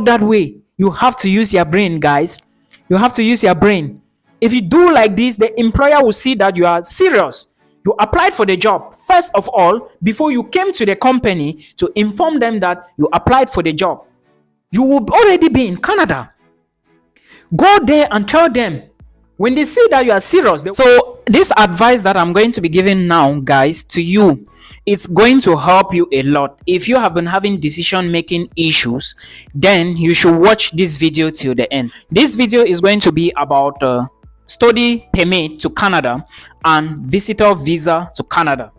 that way. You have to use your brain, guys. You have to use your brain. If you do like this, the employer will see that you are serious. You applied for the job first of all before you came to the company to inform them that you applied for the job. You would already be in Canada. Go there and tell them. When they see that you are serious. So this advice that I'm going to be giving now, guys, to you, it's going to help you a lot. If you have been having decision making issues, then you should watch this video till the end. This video is going to be about study permit to Canada and visitor visa to Canada.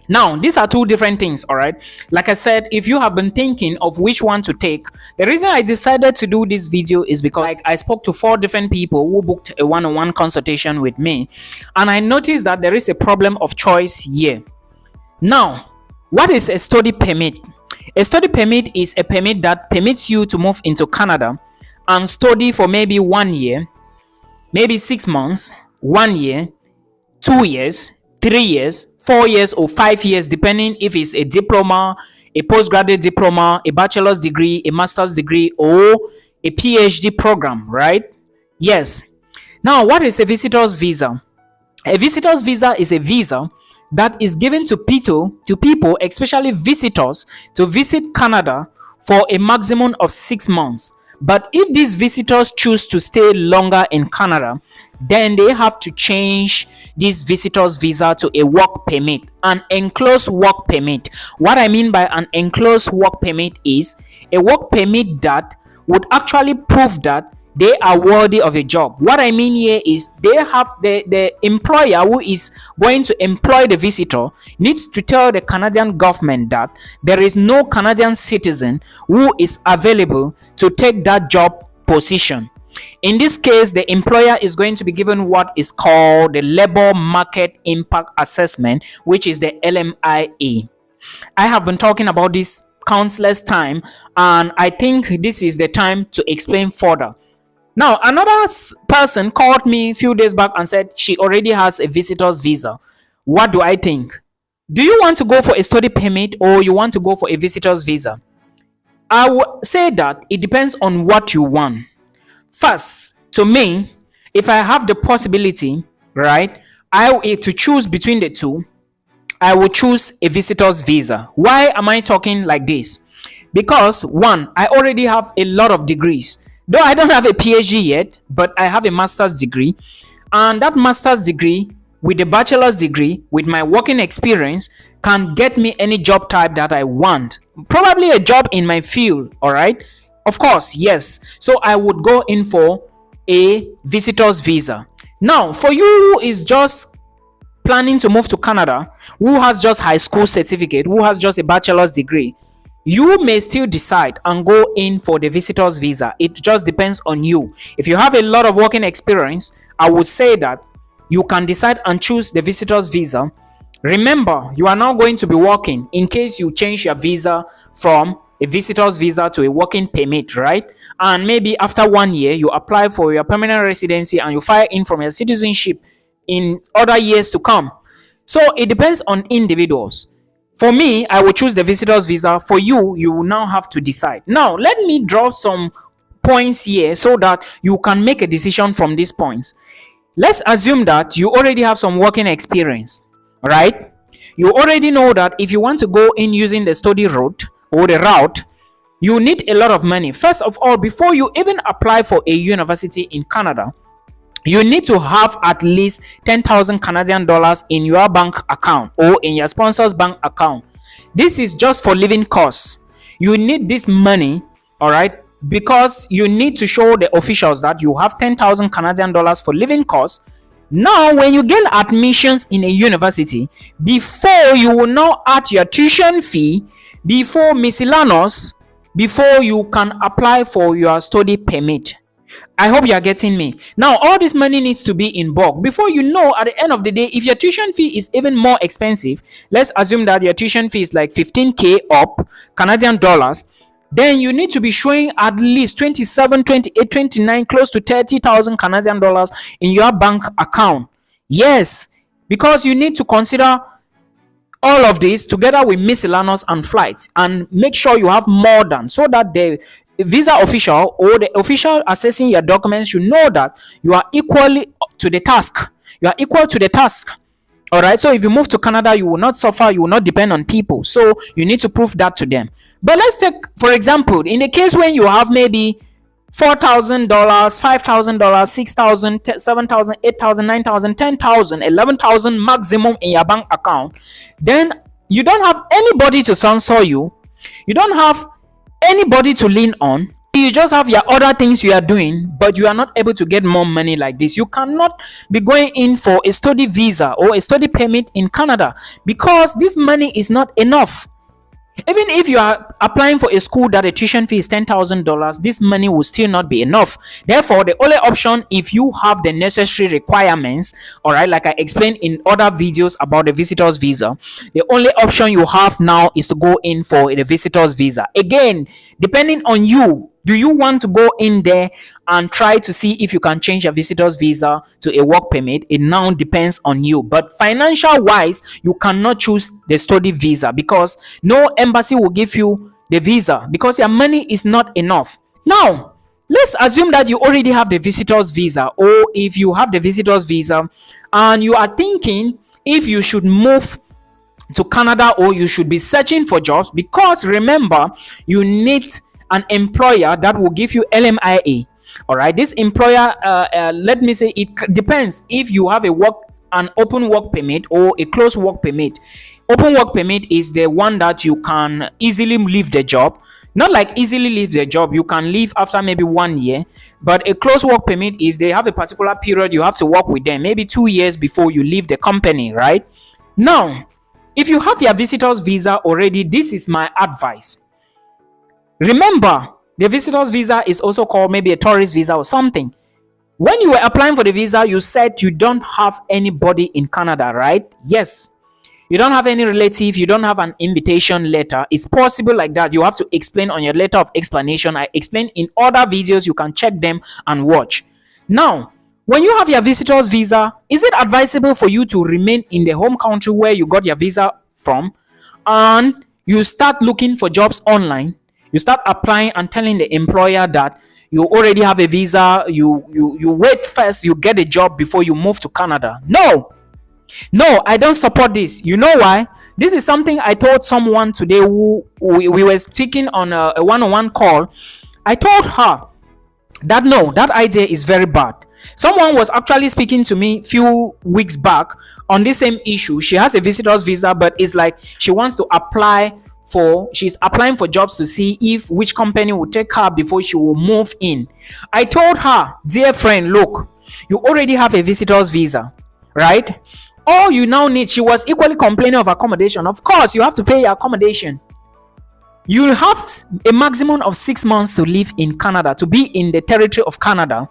Now, these are two different things, all right? Like I said, if you have been thinking of which one to take, the reason I decided to do this video is because I spoke to 4 different people who booked a one-on-one consultation with me, and I noticed that there is a problem of choice here. Now, what is a study permit? A study permit is a permit that permits you to move into Canada and study for maybe 1 year, maybe 6 months, 1 year, 2 years, 3 years, 4 years, or 5 years, depending if it's a diploma, a postgraduate diploma, a bachelor's degree, a master's degree, or a PhD program, right? Yes. Now, what is a visitor's visa? A visitor's visa is a visa that is given to people, especially visitors, to visit Canada for a maximum of 6 months. But if these visitors choose to stay longer in Canada, then they have to change this visitor's visa to a work permit, an enclosed work permit. What I mean by an enclosed work permit is a work permit that would actually prove that they are worthy of a job. What I mean here is they have the employer who is going to employ the visitor needs to tell the Canadian government that there is no Canadian citizen who is available to take that job position. In this case, the employer is going to be given what is called the Labor Market Impact Assessment, which is the LMIA. I have been talking about this countless time, and I think this is the time to explain further. Now, another person called me a few days back and said she already has a visitor's visa. What do I think? Do you want to go for a study permit or you want to go for a visitor's visa? I would say that it depends on what you want. First, to me, if I have the possibility, right, to choose between the two, I will choose a visitor's visa. Why am I talking like this? Because one, I already have a lot of degrees. Though I don't have a PhD yet, but I have a master's degree. And that master's degree with a bachelor's degree with my working experience can get me any job type that I want. Probably a job in my field, all right? Of course, yes. So I would go in for a visitor's visa. Now, for you who is just planning to move to Canada, who has just high school certificate, who has just a bachelor's degree, you may still decide and go in for the visitor's visa. It just depends on you. If you have a lot of working experience, I would say that you can decide and choose the visitor's visa. Remember, you are now going to be working in case you change your visa from a visitor's visa to a working permit, right? And maybe after 1 year, you apply for your permanent residency and you file in from your citizenship in other years to come. So it depends on individuals. For me, I will choose the visitor's visa. For you, you will now have to decide. Now, let me draw some points here so that you can make a decision from these points. Let's assume that you already have some working experience, right? You already know that if you want to go in using the study route or the route, you need a lot of money. First of all, before you even apply for a university in Canada, you need to have at least 10,000 Canadian dollars in your bank account or in your sponsor's bank account. This is just for living costs. You need this money, all right, because you need to show the officials that you have 10,000 Canadian dollars for living costs. Now, when you get admissions in a university, before you will now add your tuition fee, before miscellaneous, before you can apply for your study permit. I hope you are getting me. Now, all this money needs to be in bulk. Before you know, at the end of the day, if your tuition fee is even more expensive, let's assume that your tuition fee is like 15K up Canadian dollars, then you need to be showing at least 27, 28, 29, close to 30,000 Canadian dollars in your bank account. Yes, because you need to consider all of this together with miscellaneous and flights, and make sure you have more than, so that the visa official or the official assessing your documents should know that you are equally to the task. You are equal to the task. All right. So if you move to Canada, you will not suffer. You will not depend on people. So you need to prove that to them. But let's take, for example, in a case when you have maybe $4,000, $5,000, $6,000, $7,000, $8,000, $9,000, $10,000, $11,000 maximum in your bank account, then you don't have anybody to censor you. You don't have anybody to lean on. You just have your other things you are doing, but you are not able to get more money like this. You cannot be going in for a study visa or a study permit in Canada, because this money is not enough. Even if you are applying for a school that a tuition fee is $10,000, this money will still not be enough. Therefore, the only option, if you have the necessary requirements, all right, like I explained in other videos about the visitor's visa, the only option you have now is to go in for the visitor's visa. Again, depending on you, do you want to go in there and try to see if you can change your visitor's visa to a work permit? It now depends on you. But financial wise, you cannot choose the study visa, because no embassy will give you the visa, because your money is not enough. Now, let's assume that you already have the visitor's visa, or if you have the visitor's visa and you are thinking if you should move to Canada or you should be searching for jobs, because remember, you need an employer that will give you LMIA. All right, this employer, let me say, it depends if you have an open work permit or a closed work permit. Open work permit is the one that you can easily leave the job. Not like easily leave the job, you can leave after maybe 1 year. But a closed work permit is they have a particular period you have to work with them, maybe 2 years before you leave the company, right? Now, if you have your visitor's visa already, this is my advice. Remember, the visitor's visa is also called maybe a tourist visa or something. When you were applying for the visa, you said you don't have anybody in Canada, right? Yes. You don't have any relative, you don't have an invitation letter. It's possible like that. You have to explain on your letter of explanation. I explained in other videos. You can check them and watch. Now, when you have your visitor's visa, is it advisable for you to remain in the home country where you got your visa from, and you start looking for jobs online? You start applying and telling the employer that you already have a visa. You wait first, you get a job before you move to Canada. No, I don't support this. You know why? This is something I told someone today who we were speaking on a one-on-one call. I told her that no, that idea is very bad. Someone was actually speaking to me a few weeks back on this same issue. She has a visitor's visa, but it's like she's applying for jobs to see if which company will take her before she will move in. I told her, dear friend, look, you already have a visitor's visa, right? All you now need, she was equally complaining of accommodation. Of course, you have to pay your accommodation. You have a maximum of 6 months to live in Canada, to be in the territory of Canada,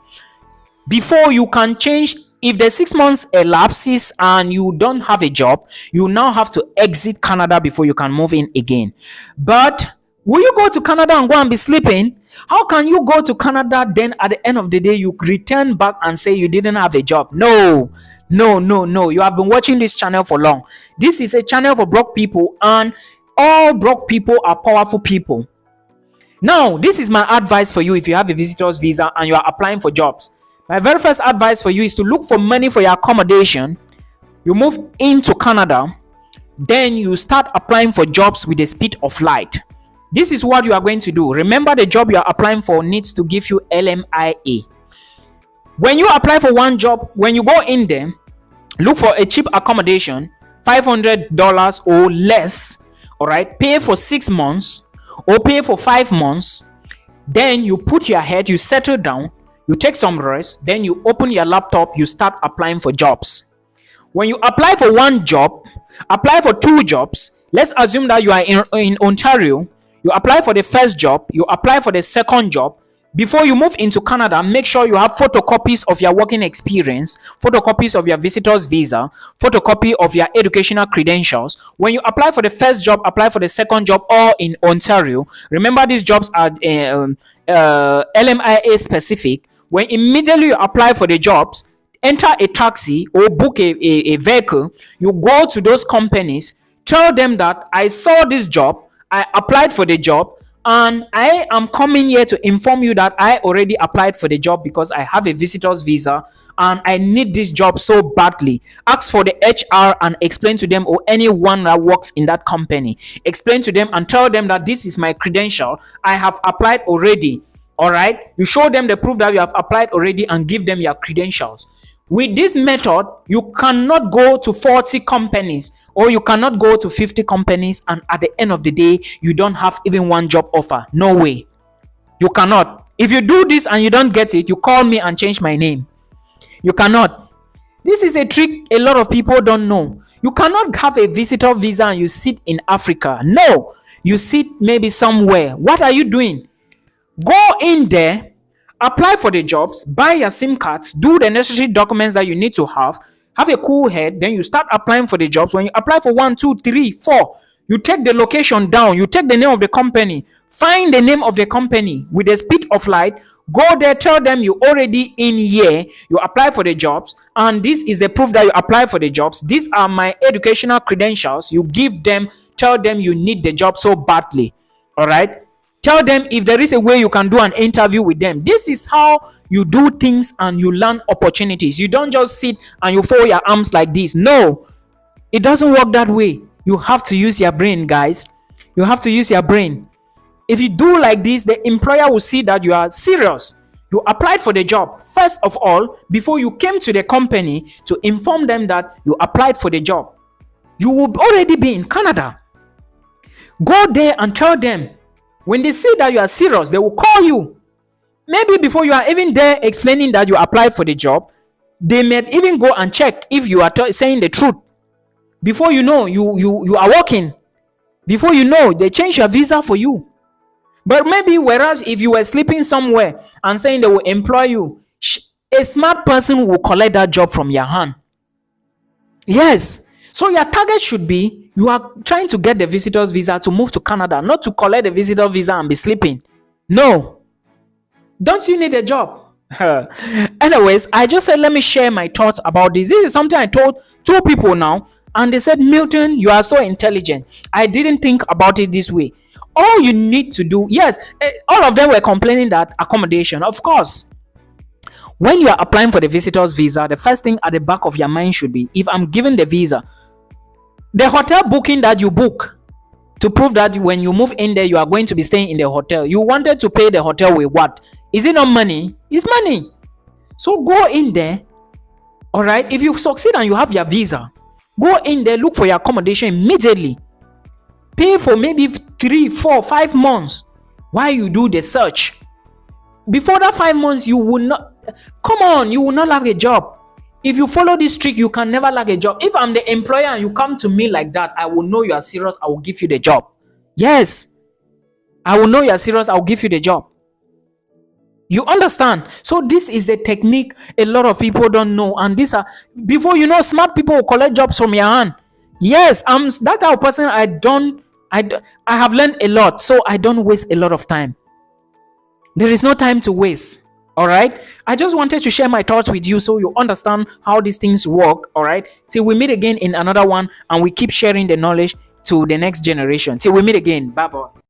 before you can change. If the 6 months elapses and you don't have a job, you now have to exit Canada before you can move in again. But will you go to Canada and go and be sleeping? How can you go to Canada, then at the end of the day you return back and say you didn't have a job? No. You have been watching this channel for long. This is a channel for broke people, and all broke people are powerful people. Now, this is my advice for you. If you have a visitor's visa and you are applying for jobs, my very first advice for you is to look for money for your accommodation. You move into Canada, then you start applying for jobs with the speed of light. This is what you are going to do. Remember, the job you are applying for needs to give you LMIA. When you apply for one job, when you go in there, look for a cheap accommodation, $500 or less. All right, pay for 6 months or pay for 5 months. Then you put your head, you settle down, you take some rest, then you open your laptop, you start applying for jobs. When you apply for one job, apply for 2 jobs. Let's assume that you are in Ontario. You apply for the first job, you apply for the second job. Before you move into Canada, make sure you have photocopies of your working experience, photocopies of your visitor's visa, photocopy of your educational credentials. When you apply for the first job, apply for the second job, all in Ontario. Remember, these jobs are LMIA specific. When immediately you apply for the jobs, enter a taxi or book a vehicle, you go to those companies, Tell them that I saw this job, I applied for the job, and I am coming here to inform you that I already applied for the job because I have a visitor's visa and I need this job so badly. Ask for the HR and explain to them, or anyone that works in that company, explain to them and tell them that this is my credential. I have applied already. All right. You show them the proof that you have applied already and give them your credentials. With this method, you cannot go to 40 companies or you cannot go to 50 companies, and at the end of the day, you don't have even one job offer. No way. You cannot. If you do this and you don't get it, you call me and change my name. You cannot. This is a trick a lot of people don't know. You cannot have a visitor visa and you sit in Africa. No. You sit maybe somewhere. What are you doing? Go in there, apply for the jobs, buy your SIM cards, do the necessary documents that you need to have a cool head. Then you start applying for the jobs. When you apply for 1, 2, 3, 4, you take the location down, you take the name of the company, find the name of the company with the speed of light, go there, tell them you already in here, you apply for the jobs, and this is the proof that you apply for the jobs. These are my educational credentials. You give them, tell them you need the job so badly. All right. Tell them if there is a way you can do an interview with them. This is how you do things and you learn opportunities. You don't just sit and you fold your arms like this. No, it doesn't work that way. You have to use your brain, guys. You have to use your brain. If you do like this, the employer will see that you are serious. You applied for the job, first of all, before you came to the company to inform them that you applied for the job. You would already be in Canada. Go there and tell them. When they see that you are serious, they will call you. Maybe before you are even there explaining that you applied for the job, they may even go and check if you are saying the truth. Before you know, you are working. Before you know, they change your visa for you. But maybe whereas if you were sleeping somewhere and saying they will employ you, a smart person will collect that job from your hand. Yes. So your target should be, you are trying to get the visitor's visa to move to Canada, not to collect the visitor visa and be sleeping. No. Don't you need a job? Anyways, I just said, let me share my thoughts about this. This is something I told 2 people now, and they said, Milton, you are so intelligent. I didn't think about it this way. All you need to do, yes, all of them were complaining that accommodation, of course. When you are applying for the visitor's visa, the first thing at the back of your mind should be, if I'm given the visa, the hotel booking that you book to prove that when you move in there, you are going to be staying in the hotel. You wanted to pay the hotel with what? Is it not money? It's money. So go in there. All right. If you succeed and you have your visa, go in there, look for your accommodation immediately. Pay for maybe 3, 4, 5 months while you do the search. Before that 5 months, you will not, come on, you will not have a job. If you follow this trick, you can never lack a job. If I'm the employer and you come to me like that, I will know you are serious. I will give you the job. Yes. I will know you are serious. I will give you the job. You understand? So this is the technique a lot of people don't know. And these are, before you know, smart people will collect jobs from your hand. Yes, I'm that type of person. I have learned a lot. So I don't waste a lot of time. There is no time to waste. All right. I just wanted to share my thoughts with you so you understand how these things work. All right. Till we meet again in another one and we keep sharing the knowledge to the next generation. Till we meet again. Bye bye.